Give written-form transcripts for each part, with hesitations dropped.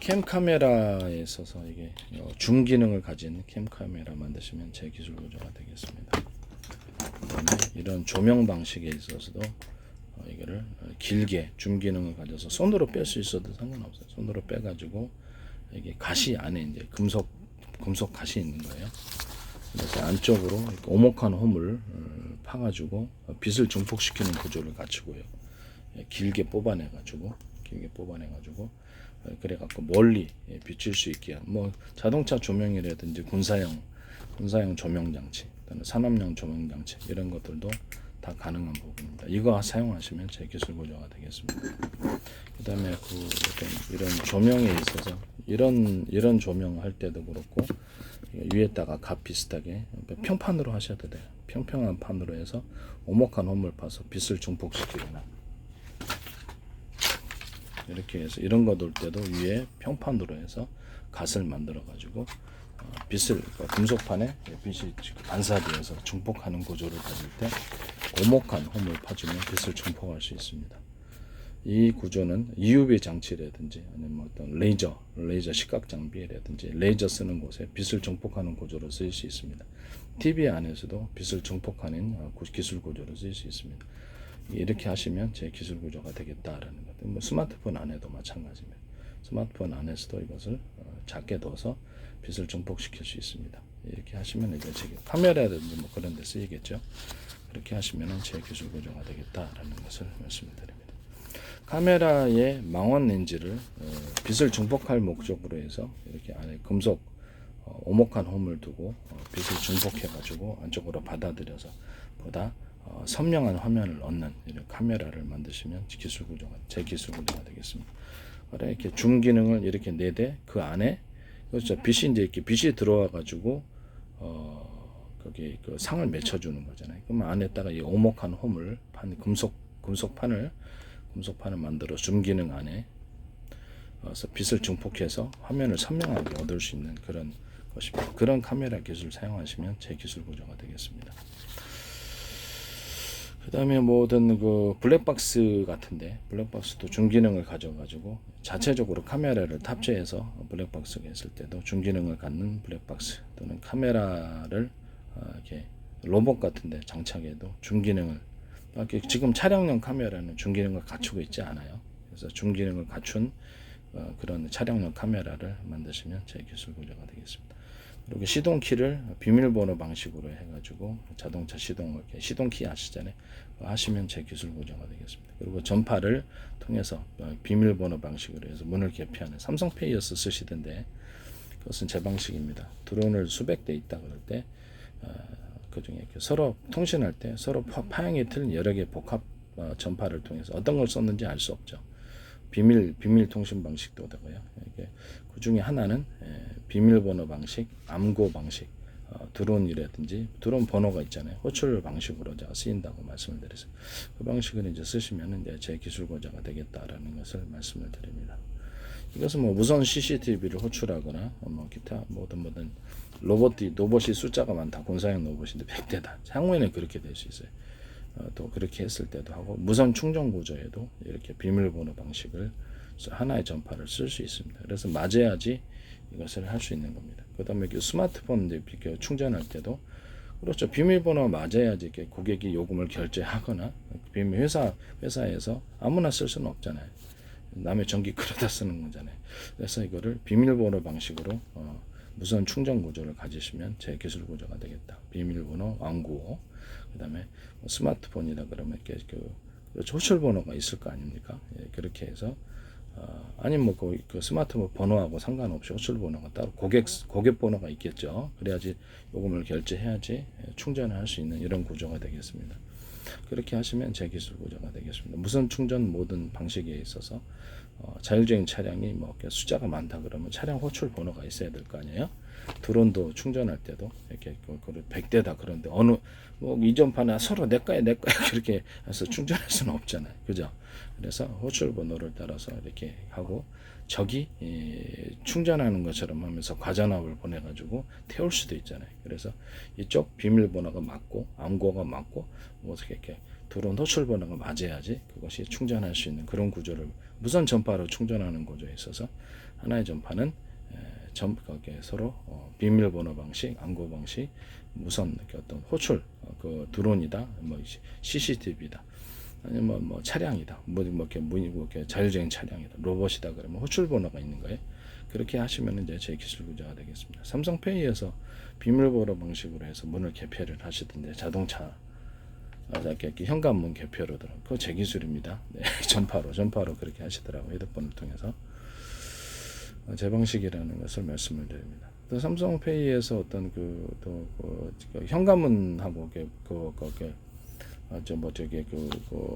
캠 카메라에 있어서 이게 줌 기능을 가진 캠 카메라 만드시면 제 기술 구조가 되겠습니다. 그다음에 이런 조명 방식에 있어서도 이거를 길게 줌 기능을 가져서 손으로 뺄 수 있어도 상관없어요. 손으로 빼가지고 이게 가시 안에 이제 금속 가시 있는 거예요. 그래서 안쪽으로 오목한 홈을 파가지고 빛을 증폭시키는 구조를 갖추고요. 길게 뽑아내가지고 그래갖고 멀리 비칠 수 있게 뭐 자동차 조명이라든지 군사용 조명 장치, 또는 산업용 조명 장치 이런 것들도 다 가능한 부분입니다. 이거 사용하시면 제 기술 구조가 되겠습니다. 그다음에 이런 조명에 있어서 이런 조명 할 때도 그렇고 위에다가 각 비슷하게 평판으로 하셔도 돼요. 평평한 판으로 해서 오목한 홈을 파서 빛을 증폭시키거나 이렇게 해서 이런 거 돌 때도 위에 평판으로 해서 갓을 만들어 가지고 빛을 금속판에 빛이 반사되어서 증폭하는 구조를 가질 때 오목한 홈을 파주면 빛을 증폭할 수 있습니다. 이 구조는 UV 장치라든지 아니면 어떤 레이저 시각 장비라든지 레이저 쓰는 곳에 빛을 증폭하는 구조로 쓰일 수 있습니다. TV 안에서도 빛을 증폭하는 기술 구조로 쓰일 수 있습니다. 이렇게 하시면 제 기술 구조가 되겠다라는 것. 뭐 스마트폰 안에도 마찬가지입니다. 스마트폰 안에서도 이것을 작게 둬서 빛을 증폭시킬 수 있습니다. 이렇게 하시면 이제 제 카메라라든지 뭐 그런 데 쓰이겠죠. 그렇게 하시면 제 기술 구조가 되겠다라는 것을 말씀드립니다. 카메라의 망원 렌즈를 빛을 증폭할 목적으로 해서 이렇게 안에 금속 오목한 홈을 두고 빛을 증폭해 가지고 안쪽으로 받아들여서 보다 선명한 화면을 얻는 이런 카메라를 만드시면 제 기술 구조가 되겠습니다. 이렇게 줌 기능을 이렇게 내대 그 안에 그렇죠. 빛이 이제 이렇게 빛이 들어와 가지고 거기 그 상을 맺혀주는 거잖아요. 그러면 안에다가 이 오목한 홈을 금속판을 만들어 줌 기능 안에 그래서 빛을 증폭해서 화면을 선명하게 얻을 수 있는 그런 것입니다. 그런 카메라 기술 사용하시면 제 기술 구조가 되겠습니다. 그 다음에 모든 그 블랙박스 같은데 블랙박스도 줌 기능을 가져가지고 자체적으로 카메라를 탑재해서 블랙박스가 있을 때도 줌 기능을 갖는 블랙박스 또는 카메라를 이렇게 로봇 같은데 장착해도 줌 기능을 지금 차량용 카메라는 줌 기능을 갖추고 있지 않아요. 그래서 줌 기능을 갖춘 그런 차량용 카메라를 만드시면 제 기술 구조가 되겠습니다. 그리고 시동키를 비밀번호 방식으로 해가지고 자동차 시동키 아시잖아요. 하시면 제 기술 구조가 되겠습니다. 그리고 전파를 통해서 비밀번호 방식으로 해서 문을 개폐하는 삼성페이어스 쓰시던데 그것은 제 방식입니다. 드론을 수백 대 있다 그럴 때 그중에 서로 통신할 때 서로 파형이 틀린 여러 개의 복합 전파를 통해서 어떤 걸 썼는지 알 수 없죠. 비밀 통신 방식도 되고요. 그 중에 하나는 비밀번호 방식, 암고 방식, 드론이라든지 드론 번호가 있잖아요. 호출 방식으로 쓰인다고 말씀을 드렸어요. 그 방식을 이제 쓰시면 이제 제 기술 고자가 되겠다라는 것을 말씀을 드립니다. 이것은 뭐 무선 CCTV를 호출하거나 뭐 기타 모든 로봇이 숫자가 많다. 군사용 로봇인데 100대다. 향후에는 그렇게 될 수 있어요. 또 그렇게 했을 때도 하고 무선 충전 구조에도 이렇게 비밀번호 방식을 하나의 전파를 쓸 수 있습니다. 그래서 맞아야지 이것을 할 수 있는 겁니다. 그다음에 스마트폰 이렇게 충전할 때도 그렇죠. 비밀번호 맞아야지 이렇게 고객이 요금을 결제하거나 비밀 회사에서 아무나 쓸 수는 없잖아요. 남의 전기 끌어다 쓰는 거잖아요. 그래서 이거를 비밀번호 방식으로 무선 충전 구조를 가지시면 제 기술 구조가 되겠다. 비밀번호 완구호. 그다음에 스마트폰이다 그러면 이렇게 호출 번호가 있을 거 아닙니까? 그렇게 해서 아니면 그 스마트폰 번호하고 상관없이 호출 번호가 따로 고객 번호가 있겠죠. 그래야지 요금을 결제해야지 충전을 할 수 있는 이런 구조가 되겠습니다. 그렇게 하시면 제 기술 구조가 되겠습니다. 무선 충전 모든 방식에 있어서 자율적인 차량이 뭐 숫자가 많다 그러면 차량 호출 번호가 있어야 될 거 아니에요. 드론도 충전할 때도 이렇게 100대다 그런데 이전판에 서로 내 거야 그렇게 해서 충전할 수는 없잖아요. 그죠? 그래서 호출 번호를 따라서 이렇게 하고 적이 충전하는 것처럼 하면서 과전압을 보내가지고 태울 수도 있잖아요. 그래서 이쪽 비밀번호가 맞고 암고가 맞고 뭐 어떻게 이렇게 드론 호출 번호가 맞아야지 그것이 충전할 수 있는 그런 구조를 무선 전파로 충전하는 구조에 있어서 하나의 전파는 거기에 서로 비밀번호 방식, 안고 방식, 무선 어떤 호출, 그 드론이다, 뭐 CCTV다, 아니면 뭐 차량이다, 뭐 이렇게 자율주행 차량이다, 로봇이다 그러면 호출 번호가 있는 거예요. 그렇게 하시면 이제 제 기술 구조가 되겠습니다. 삼성페이에서 비밀번호 방식으로 해서 문을 개폐를 하시던데 자동차 이렇게 현관문 개폐로더라. 그거 제 기술입니다. 네, 전파로 그렇게 하시더라고요. 휴대폰을 통해서. 제 방식이라는 것을 말씀을 드립니다. 또 삼성페이에서 어떤 그 현관문하고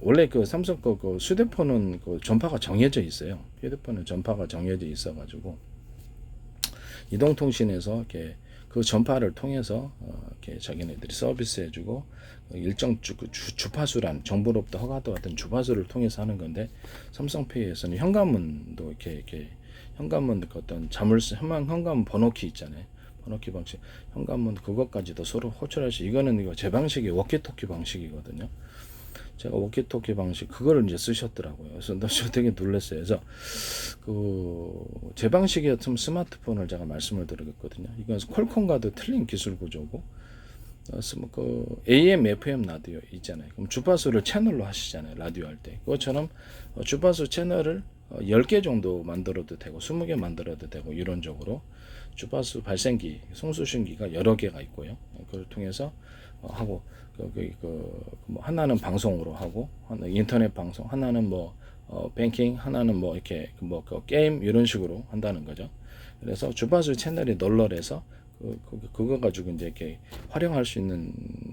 원래 그 삼성 그 휴대폰은 그 전파가 정해져 있어요. 휴대폰은 전파가 정해져 있어가지고 이동통신에서 이렇게 그 전파를 통해서 이렇게 자기네들이 서비스해주고 일정 주파수란 정보로부터 허가도 같은 주파수를 통해서 하는 건데 삼성페이에서는 현관문도 이렇게 현관문 어떤 현관문 번호키 있잖아요. 번호키 방식, 현관문 그것까지도 서로 호출할 수. 이거 제 방식이 워키토키 방식이거든요. 제가 워키토키 방식 그거를 이제 쓰셨더라고요. 그래서 저 되게 놀랐어요. 그래서 제 방식이었으면 스마트폰을 제가 말씀을 드렸거든요. 이건 퀄컴과도 틀린 기술 구조고, AM, FM 라디오 있잖아요. 그럼 주파수를 채널로 하시잖아요. 라디오 할 때. 그것처럼 주파수 채널을 10개 정도 만들어도 되고 20개 만들어도 되고 이론적으로 주파수 발생기, 송수신기가 여러 개가 있고요. 그걸 통해서 하고 뭐 하나는 방송으로 하고 인터넷 방송, 하나는 뭐 뱅킹, 하나는 뭐 이렇게 게임 이런 식으로 한다는 거죠. 그래서 주파수 채널이 널널해서 그거 가지고 이제 이렇게 활용할 수 있는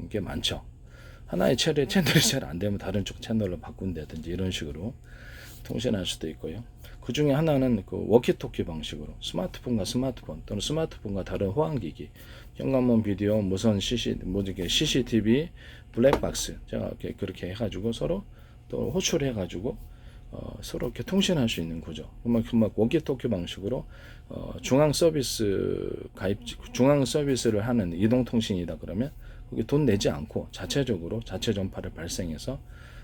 게 많죠. 하나의 채널이 잘 안 되면 다른 쪽 채널로 바꾼다든지 이런 식으로 통신할 수도 있고요. 그 중에 하나는 그 워키토키 방식으로 스마트폰과 스마트폰 또는 스마트폰과 다른 호환기기, 현관문 비디오, 무선 CCTV, 블랙박스 제가 그렇게 해가지고 서로 또 호출해가지고 서로 이렇게 통신할 수 있는 구조. 그만 워키토키 방식으로 중앙 서비스를 하는 이동통신이다 그러면 거기 돈 내지 않고 자체적으로 자체 전파를 발생해서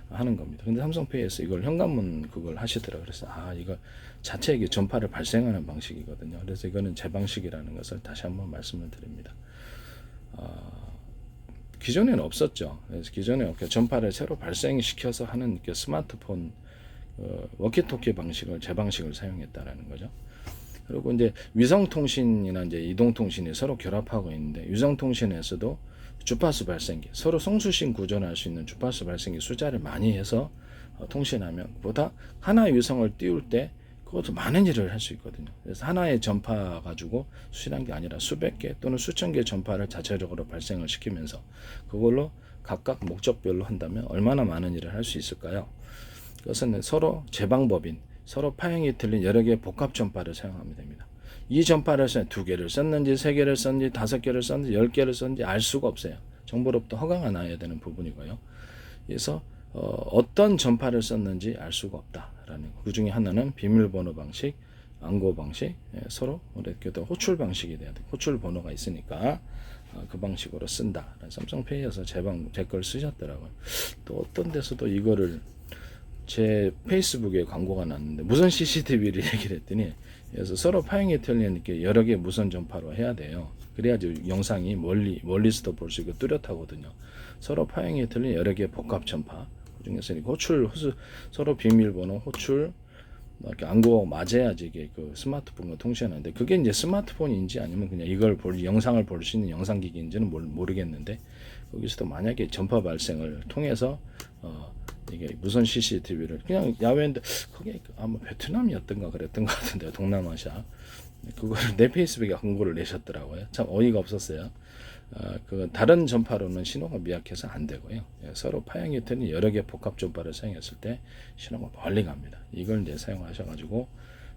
하는 겁니다. 근데 삼성페이에서 이걸 현관문 그걸 하시더라고요. 그래서 이거 자체 전파를 발생하는 방식이거든요. 그래서 이거는 제 방식이라는 것을 다시 한번 말씀을 드립니다. 기존에는 없었죠. 그래서 기존에 전파를 새로 발생시켜서 하는 스마트폰 워키토키 방식을 제 방식을 사용했다라는 거죠. 그리고 이제 위성통신이나 이제 이동통신이 서로 결합하고 있는데 위성통신에서도 주파수 발생기, 서로 송수신 구전할 수 있는 주파수 발생기 숫자를 많이 해서 통신하면 보다 하나의 위성을 띄울 때 그것도 많은 일을 할 수 있거든요. 그래서 하나의 전파 가지고 수신한 게 아니라 수백 개 또는 수천 개의 전파를 자체적으로 발생을 시키면서 그걸로 각각 목적별로 한다면 얼마나 많은 일을 할 수 있을까요? 그것은 서로 제 방법인 서로 파형이 틀린 여러 개의 복합 전파를 사용하면 됩니다. 이 전파를 2개를 썼는지 3개를 썼는지 5개를 썼는지 10개를 썼는지 알 수가 없어요. 정보로부터 허가가 나야 되는 부분이고요. 그래서 어떤 전파를 썼는지 알 수가 없다라는 거. 그 중에 하나는 비밀번호 방식, 안고 방식, 서로 이렇게 호출 방식이 돼야 돼. 호출 번호가 있으니까 그 방식으로 쓴다. 삼성페이에서 제 걸 쓰셨더라고요. 또 어떤 데서도 이거를 제 페이스북에 광고가 났는데 무선 CCTV를 얘기를 했더니 그래서 서로 파형이 틀린 이렇게 여러 개 무선 전파로 해야 돼요. 그래야지 영상이 멀리서도 볼 수 있고 뚜렷하거든요. 서로 파형이 틀린 여러 개 복합 전파 그중에서 서로 비밀번호 호출 이렇게 안고 맞아야지 이게 그 스마트폰과 통신하는데 그게 이제 스마트폰인지 아니면 그냥 이걸 영상을 볼 수 있는 영상기기인지는 모르겠는데 거기서도 만약에 전파 발생을 통해서 이게 무선 CCTV를 그냥 야외인데 그게 아마 베트남이었던가 그랬던 것 같은데요. 동남아시아 그거를 내 페이스북에 광고를 내셨더라고요. 참 어이가 없었어요. 그 다른 전파로는 신호가 미약해서 안 되고요. 서로 파형이 틀린 여러 개 복합 전파를 사용했을 때 신호가 멀리 갑니다. 이걸 이제 사용하셔가지고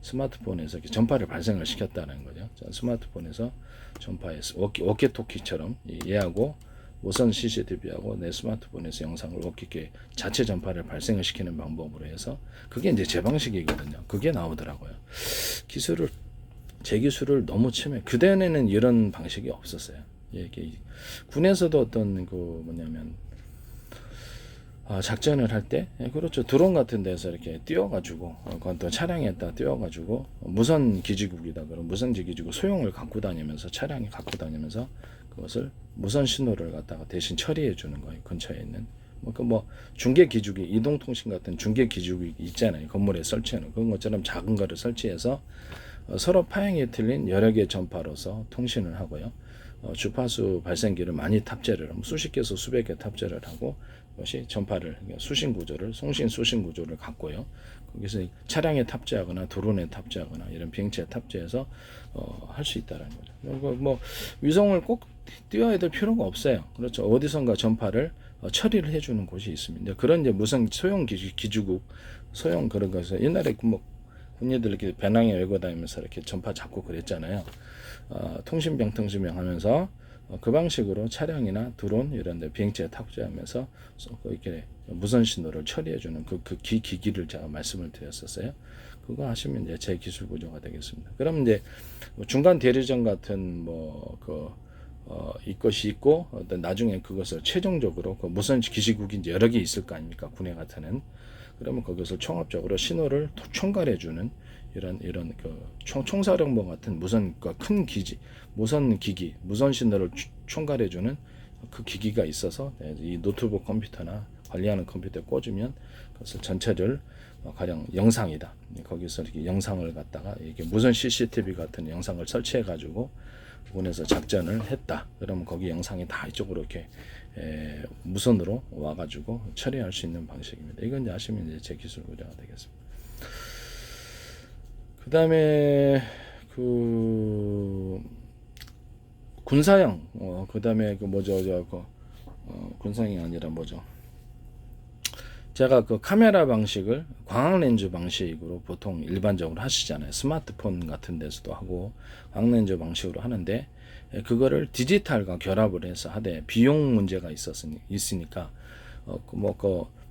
스마트폰에서 전파를 발생을 시켰다는 거죠. 스마트폰에서 전파에서 워키토키처럼 얘하고 무선 CCTV하고 내 스마트폰에서 영상을 워키게 자체 전파를 발생을 시키는 방법으로 해서 그게 이제 제 방식이거든요. 그게 나오더라고요. 제 기술을 너무 그전에는 이런 방식이 없었어요. 이게 군에서도 어떤 뭐냐면 작전을 할 때, 그렇죠. 드론 같은 데서 이렇게 띄워가지고, 그건 또 차량에다 띄워가지고, 무선 기지국이다. 그럼 무선 기지국 소형을 갖고 다니면서, 차량이 갖고 다니면서, 그것을 무선 신호를 갖다가 대신 처리해 주는 거예요. 근처에 있는. 중계 기지국, 이동통신 같은 중계 기지국이 있잖아요. 건물에 설치하는. 그런 것처럼 작은 거를 설치해서, 서로 파형이 틀린 여러 개의 전파로서 통신을 하고요. 주파수 발생기를 많이 탑재를 하고 수십 개에서 수백 개 탑재를 하고 그것이 전파를 수신 구조를 송신 수신 구조를 갖고요. 거기서 차량에 탑재하거나 드론에 탑재하거나 이런 비행체에 탑재해서 할 수 있다라는 거죠. 위성을 꼭 띄워야 될 필요가 없어요. 그렇죠. 어디선가 전파를 처리를 해주는 곳이 있습니다. 그런 이제 무슨 소형 기지국 소형 그런 것에서 옛날에 군인들 이렇게 배낭에 외고 다니면서 이렇게 전파 잡고 그랬잖아요. 통신병 하면서 그 방식으로 차량이나 드론 이런 데 비행체에 탑재하면서 이렇게 무선 신호를 처리해주는 그 기기를 제가 말씀을 드렸었어요. 그거 하시면 이제 제 기술 구조가 되겠습니다. 그럼 이제 중간 대리점 같은 이것이 있고 나중에 그것을 최종적으로 그 무선 기지국이 이제 여러 개 있을 거 아닙니까? 군에 같은. 그러면 그것을 총합적으로 신호를 총괄해주는 이런 총사령부 같은 무선 큰 기지, 무선 기기, 무선 신호를 총괄해주는 그 기기가 있어서 이 노트북 컴퓨터나 관리하는 컴퓨터에 꽂으면 그것을 전체를 가령 영상이다. 거기서 이렇게 영상을 갖다가 이게 무선 CCTV 같은 영상을 설치해가지고 군에서 작전을 했다. 그러면 거기 영상이 다 이쪽으로 이렇게 무선으로 와가지고 처리할 수 있는 방식입니다. 이건 이제 아시면 이제 제 기술 구조가 되겠습니다. 그 다음에 군사형, 그 다음에 군사형이 아니라 제가 그 카메라 방식을 광학렌즈 방식으로 보통 일반적으로 하시잖아요. 스마트폰 같은 데서도 하고 광학렌즈 방식으로 하는데 그거를 디지털과 결합을 해서 하되 비용 문제가 있으니까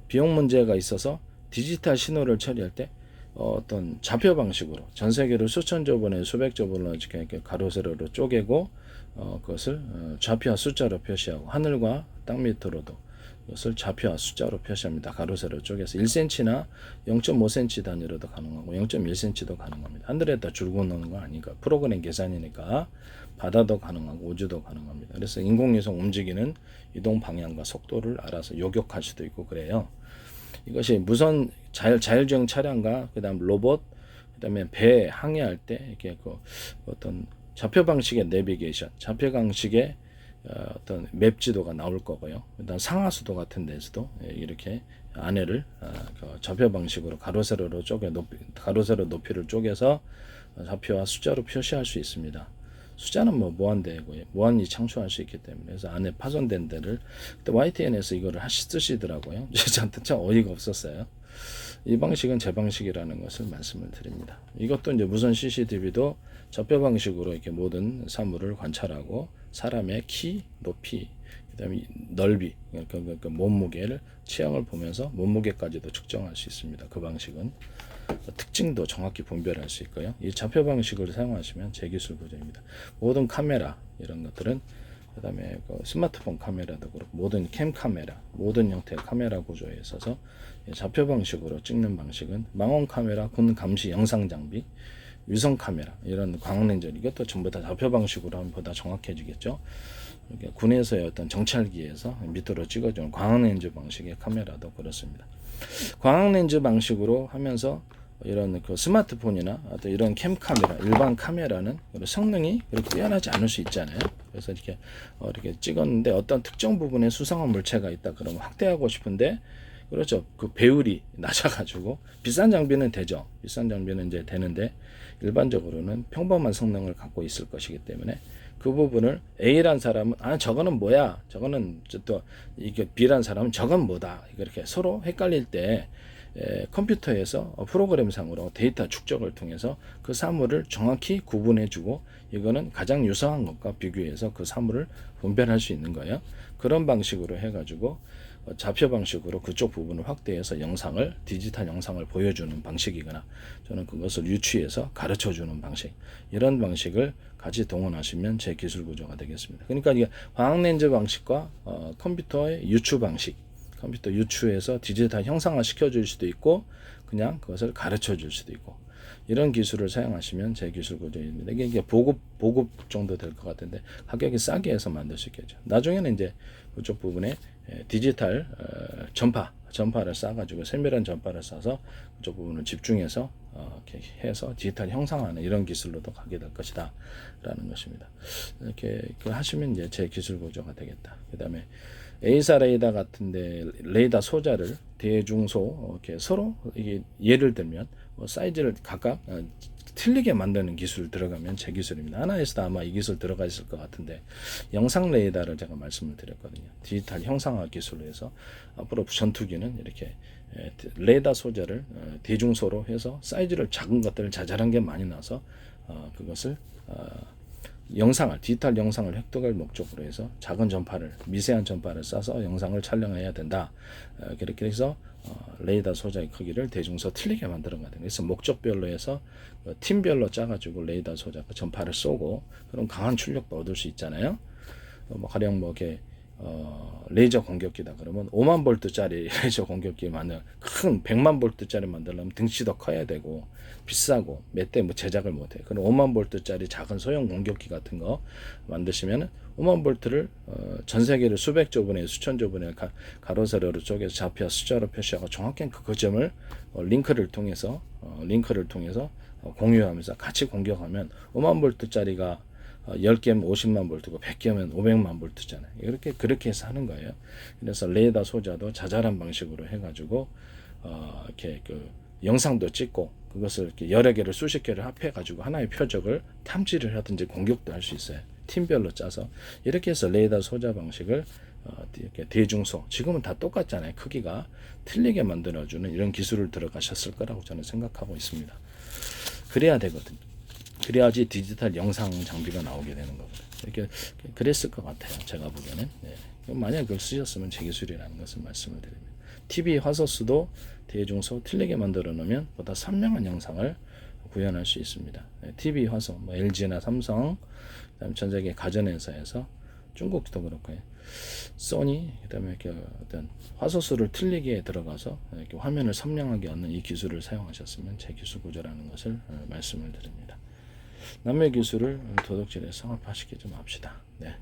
비용 문제가 있어서 디지털 신호를 처리할 때 어떤 좌표 방식으로 전 세계로 수천조 번에 수백조 번을 이렇게 가로 세로로 쪼개고 그것을 좌표와 숫자로 표시하고 하늘과 땅 밑으로도 이것을 좌표와 숫자로 표시합니다. 가로 세로 쪼개서 1cm나 0.5cm 단위로도 가능하고 0.1cm도 가능합니다. 하늘에다 줄고 놓는 거 아니니까 프로그램 계산이니까 바다도 가능하고 우주도 가능합니다. 그래서 인공위성 움직이는 이동 방향과 속도를 알아서 요격할 수도 있고 그래요. 이것이 무선 자율주행 차량과 그다음 로봇, 그다음에 배 항해할 때 이렇게 어떤 좌표 방식의 내비게이션, 좌표 방식의 어떤 맵 지도가 나올 거고요. 그다음 상하수도 같은 데서도 이렇게 안에를 좌표 방식으로 가로세로 높이를 쪼개서 좌표와 숫자로 표시할 수 있습니다. 숫자는 무한대고요. 무한히 창출할 수 있기 때문에 그래서 안에 파손된 데를 그때 YTN에서 이거를 쓰시더라고요. 저한테 참 어이가 없었어요. 이 방식은 제 방식이라는 것을 말씀을 드립니다. 이것도 이제 무선 CCTV도 좌표 방식으로 이렇게 모든 사물을 관찰하고 사람의 키, 높이, 그다음에 넓이, 그러니까 몸무게를 체형을 보면서 몸무게까지도 측정할 수 있습니다. 그 방식은 특징도 정확히 분별할 수 있고요. 이 좌표 방식을 사용하시면 제 기술 구조입니다. 모든 카메라 이런 것들은 그다음에 스마트폰 카메라도 그렇고 모든 캠 카메라, 모든 형태의 카메라 구조에 있어서 좌표 방식으로 찍는 방식은 망원 카메라, 군 감시 영상 장비, 위성 카메라 이런 광학렌즈 이것도 전부 다 좌표 방식으로 하면 보다 정확해지겠죠. 군에서의 어떤 정찰기에서 밑으로 찍어주는 광학렌즈 방식의 카메라도 그렇습니다. 광학렌즈 방식으로 하면서 이런 스마트폰이나 어떤 이런 캠 카메라, 일반 카메라는 성능이 그렇게 뛰어나지 않을 수 있잖아요. 그래서 이렇게 찍었는데 어떤 특정 부분에 수상한 물체가 있다 그러면 확대하고 싶은데 그렇죠. 그 배율이 낮아가지고 비싼 장비는 되죠. 비싼 장비는 이제 되는데 일반적으로는 평범한 성능을 갖고 있을 것이기 때문에 그 부분을 A란 사람은 저거는 뭐야? 저거는 또 이게 B란 사람은 저건 뭐다? 이렇게 서로 헷갈릴 때 컴퓨터에서 프로그램상으로 데이터 축적을 통해서 그 사물을 정확히 구분해주고 이거는 가장 유사한 것과 비교해서 그 사물을 분별할 수 있는 거예요. 그런 방식으로 해가지고 좌표 방식으로 그쪽 부분을 확대해서 디지털 영상을 보여주는 방식이거나 저는 그것을 유추해서 가르쳐주는 방식 이런 방식을 같이 동원하시면 제 기술 구조가 되겠습니다. 그러니까 이게 광학렌즈 방식과 컴퓨터의 유추 방식 컴퓨터 유추해서 디지털 형상화 시켜줄 수도 있고 그냥 그것을 가르쳐 줄 수도 있고 이런 기술을 사용하시면 제 기술 구조입니다. 이게 보급 정도 될 것 같은데 가격이 싸게 해서 만들 수 있겠죠. 나중에는 이제 그쪽 부분에 디지털 전파를 싸가지고 세밀한 전파를 싸서 그쪽 부분을 집중해서 이렇게 해서 디지털 형상화하는 이런 기술로도 가게 될 것이다 라는 것입니다. 이렇게 하시면 이제 제 기술 구조가 되겠다. 그 다음에 A사 레이더 같은데 레이더 소자를 대중소 이렇게 서로 이게 예를 들면 사이즈를 각각 틀리게 만드는 기술 들어가면 제 기술입니다. 하나에서도 아마 이 기술 들어가 있을 것 같은데 영상 레이더를 제가 말씀을 드렸거든요. 디지털 형상화 기술로 해서 앞으로 전투기는 이렇게 레이더 소재를 대중소로 해서 사이즈를 작은 것들을 자잘한 게 많이 나서 그것을 디지털 영상을 획득할 목적으로 해서 작은 전파를 미세한 전파를 쏴서 영상을 촬영해야 된다. 그렇게 해서 레이더 소자의 크기를 대중소 틀리게 만들어가거든요. 그래서 목적별로 해서 팀별로 짜가지고 레이더 소자 전파를 쏘고 그런 강한 출력도 얻을 수 있잖아요. 가령 이렇게 레이저 공격기다 그러면 5만 볼트짜리 레이저 공격기 큰 100만 볼트짜리 만들려면 등치도 커야 되고 비싸고 몇 대 제작을 못해. 그럼 5만 볼트짜리 작은 소형 공격기 같은 거 만드시면 5만 볼트를 전 세계를 수백 조분의 수천 조분의 가로세로로 쪼개서 좌표 숫자로 표시하고 정확히 그 점을 링크를 통해서 공유하면서 같이 공격하면 5만 볼트짜리가 10개면 50만 볼트고 100개면 500만 볼트잖아요. 그렇게 해서 하는 거예요. 그래서 레이더 소자도 자잘한 방식으로 해가지고 이렇게 영상도 찍고 그것을 이렇게 여러 개를 수십 개를 합해가지고 하나의 표적을 탐지를 하든지 공격도 할 수 있어요. 팀별로 짜서 이렇게 해서 레이더 소자 방식을 이렇게 대중소 지금은 다 똑같잖아요. 크기가 틀리게 만들어주는 이런 기술을 들어가셨을 거라고 저는 생각하고 있습니다. 그래야 되거든요. 그래야지 디지털 영상 장비가 나오게 되는 거거든요. 이렇게 그랬을 것 같아요. 제가 보기에는. 만약 그걸 쓰셨으면 제 기술이라는 것을 말씀을 드립니다. TV 화소수도 대중소 틀리게 만들어 놓으면 보다 선명한 영상을 구현할 수 있습니다. TV 화소, LG나 삼성, 그다음에 전 세계 가전회사에서 중국도 그렇고요. 소니, 그다음에 이렇게 어떤 화소수를 틀리게 들어가서 이렇게 화면을 선명하게 얻는 이 기술을 사용하셨으면 제 기술 구조라는 것을 말씀을 드립니다. 남의 기술을 도둑질해서 성업화시키지 맙시다. 네.